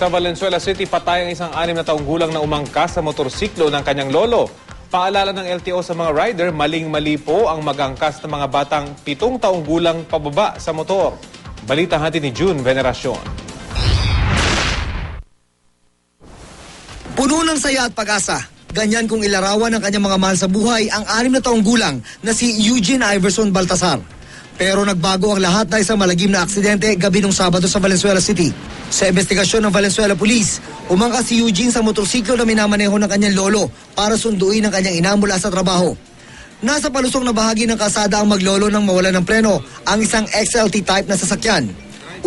Sa Valenzuela City, patay ang isang 6 na taong gulang na umangkas sa motorsiklo ng kanyang lolo. Paalala ng LTO sa mga rider, maling-mali po ang magangkas ng mga batang 7 taong gulang pababa sa motor. Balita natin ni June Veneracion. Puno ng saya at pag-asa. Ganyan kung ilarawan ng kanyang mga mahal sa buhay ang 6 na taong gulang na si Eugene Iverson Baltasar. Pero nagbago ang lahat dahil sa malagim na aksidente gabi nung Sabado sa Valenzuela City. Sa investigasyon ng Valenzuela Police, umangkas si Eugene sa motorsiklo na minamaneho ng kanyang lolo para sunduin ang kanyang ina mula sa trabaho. Nasa palusong na bahagi ng kalsada ang maglolo nang mawalan ng preno ang isang XLT type na sasakyan.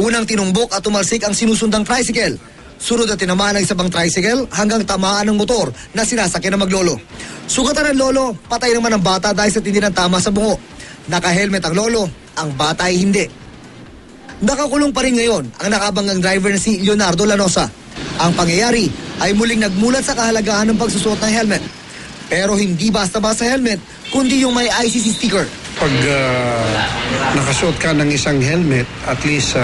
Unang tinumbok at tumalsik ang sinusundang tricycle. Sunod na tinamaan ang isang tricycle hanggang tamaan ng motor na sinasakyan ng maglolo. Sugatan ng lolo, patay naman ang bata dahil sa tindi ng tama sa bungo. Naka-helmet ang lolo, ang bata ay hindi. Nakakulong pa rin ngayon ang nakabanggang driver na si Leonardo Lanosa. Ang pangyayari ay muling nagmulat sa kahalagahan ng pagsusuot ng helmet. Pero hindi basta-basta helmet, kundi yung may ICC sticker. Pag nakasuot ka ng isang helmet, at least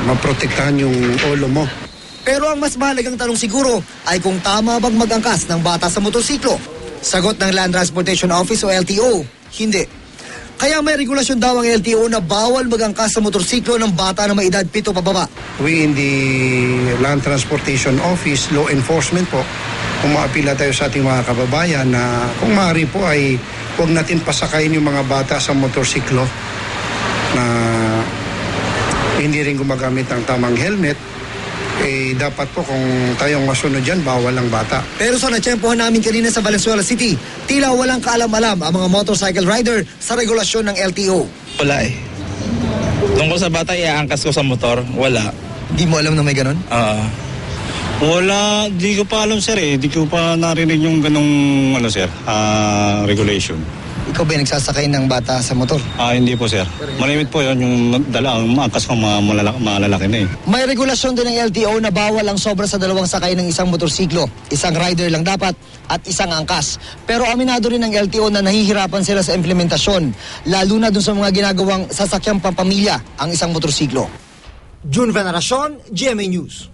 maprotektahan yung ulo mo. Pero ang mas mahalagang tanong siguro ay kung tama bang mag-angkas ng bata sa motorsiklo. Sagot ng Land Transportation Office o LTO, hindi. Kaya may regulasyon daw ang LTO na bawal mag-angkas sa motorsiklo ng bata na may edad 7 pababa. We in the Land Transportation Office, law enforcement po, umaapila tayo sa ating mga kababayan na kung maaari po ay huwag natin pasakayin yung mga bata sa motorsiklo na hindi rin gumagamit ng tamang helmet. Dapat po kung tayong masunod dyan, bawal ang bata. Pero sa natsyempohan namin kanina sa Valenzuela City, tila walang kaalam-alam ang mga motorcycle rider sa regulasyon ng LTO. Wala eh. Tungkol sa bata, iaangkas ko sa motor, wala. Di mo alam na may ganon? Wala, di ko pa alam sir eh. Di ko pa narinig yung ganong regulation. Ikaw ba nagsasakay ng bata sa motor? Hindi po sir. Malimit po yun yung dala, ang maangkas ng mga malalaki na eh. May regulasyon din ng LTO na bawal ang sobra sa 2 sakay ng isang motorsiklo. Isang rider lang dapat at isang angkas. Pero aminado rin ng LTO na nahihirapan sila sa implementasyon, lalo na dun sa mga ginagawang sasakyang pampamilya ang isang motorsiklo. June Veneracion, GMA News.